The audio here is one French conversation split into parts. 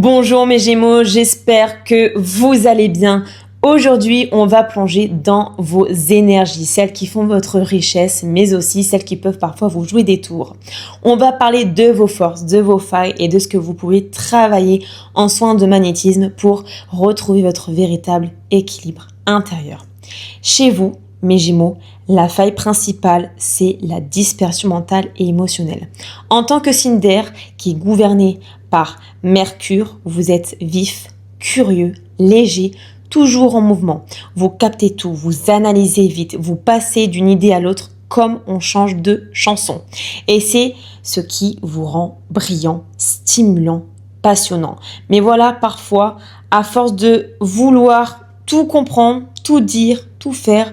Bonjour mes Gémeaux, j'espère que vous allez bien. Aujourd'hui, on va plonger dans vos énergies, celles qui font votre richesse, mais aussi celles qui peuvent parfois vous jouer des tours. On va parler de vos forces, de vos failles et de ce que vous pouvez travailler en soins de magnétisme pour retrouver votre véritable équilibre intérieur. Chez vous, mes Gémeaux, la faille principale, c'est la dispersion mentale et émotionnelle. En tant que signe d'air qui est gouverné par Mercure, vous êtes vif, curieux, léger, toujours en mouvement. Vous captez tout, vous analysez vite, vous passez d'une idée à l'autre comme on change de chanson. Et c'est ce qui vous rend brillant, stimulant, passionnant. Mais voilà, parfois, à force de vouloir tout comprendre, tout dire, tout faire,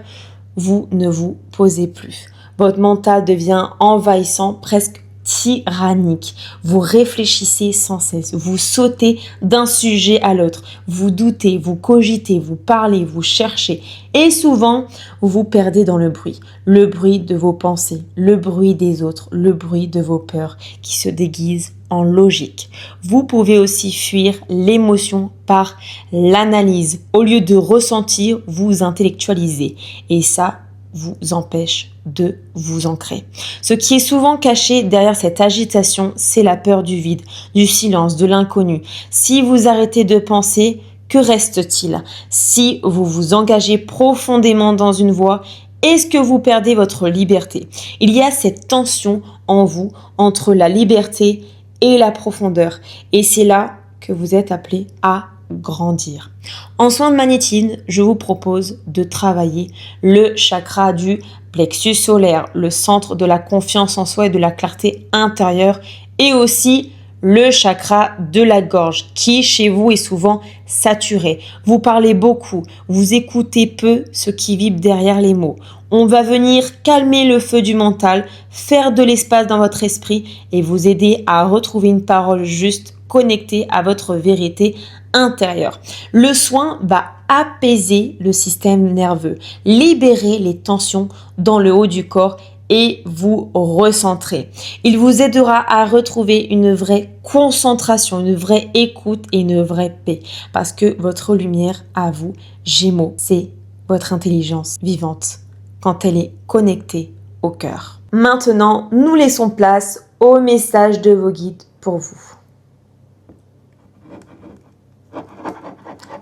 vous ne vous posez plus. Votre mental devient envahissant, presque tyrannique. Vous réfléchissez sans cesse, vous sautez d'un sujet à l'autre, vous doutez, vous cogitez, vous parlez, vous cherchez et souvent vous vous perdez dans le bruit de vos pensées, le bruit des autres, le bruit de vos peurs qui se déguisent en logique. Vous pouvez aussi fuir l'émotion par l'analyse. Au lieu de ressentir, vous intellectualisez et ça vous empêche de vous ancrer. Ce qui est souvent caché derrière cette agitation, c'est la peur du vide, du silence, de l'inconnu. Si vous arrêtez de penser, que reste-t-il? Si vous vous engagez profondément dans une voie, est-ce que vous perdez votre liberté? Il y a cette tension en vous entre la liberté et la profondeur. Et c'est là que vous êtes appelé à grandir. En soins de magnétisme, je vous propose de travailler le chakra du plexus solaire, le centre de la confiance en soi et de la clarté intérieure, et aussi le chakra de la gorge qui chez vous est souvent saturé. Vous parlez beaucoup, vous écoutez peu ce qui vibre derrière les mots. On va venir calmer le feu du mental, faire de l'espace dans votre esprit et vous aider à retrouver une parole juste, connectée à votre vérité intérieure. Le soin va apaiser le système nerveux, libérer les tensions dans le haut du corps et vous recentrer. Il vous aidera à retrouver une vraie concentration, une vraie écoute et une vraie paix. Parce que votre lumière à vous, Gémeaux, c'est votre intelligence vivante quand elle est connectée au cœur. Maintenant, nous laissons place au message de vos guides pour vous.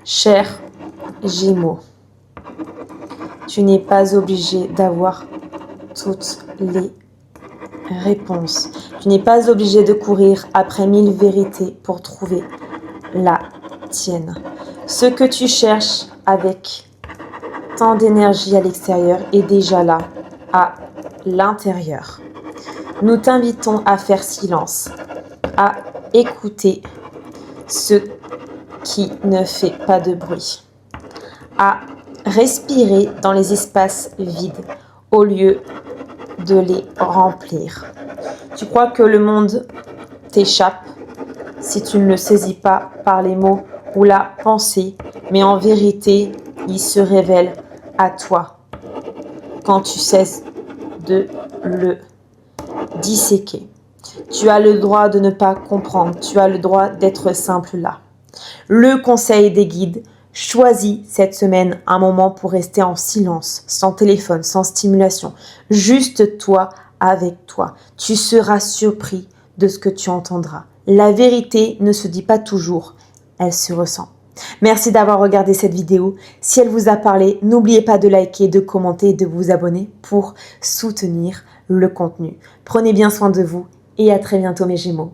Cher Gémeaux, tu n'es pas obligé d'avoir toutes les réponses. Tu n'es pas obligé de courir après 1000 vérités pour trouver la tienne. Ce que tu cherches avec tant d'énergie à l'extérieur est déjà là, à l'intérieur. Nous t'invitons à faire silence, à écouter ce qui ne fait pas de bruit, à respirer dans les espaces vides au lieu de les remplir. Tu crois que le monde t'échappe si tu ne le saisis pas par les mots ou la pensée, mais en vérité, il se révèle à toi quand tu cesses de le disséquer. Tu as le droit de ne pas comprendre, tu as le droit d'être simple là. Le conseil des guides, choisis cette semaine un moment pour rester en silence, sans téléphone, sans stimulation, juste toi avec toi. Tu seras surpris de ce que tu entendras. La vérité ne se dit pas toujours, elle se ressent. Merci d'avoir regardé cette vidéo. Si elle vous a parlé, n'oubliez pas de liker, de commenter et de vous abonner pour soutenir le contenu. Prenez bien soin de vous et à très bientôt mes Gémeaux.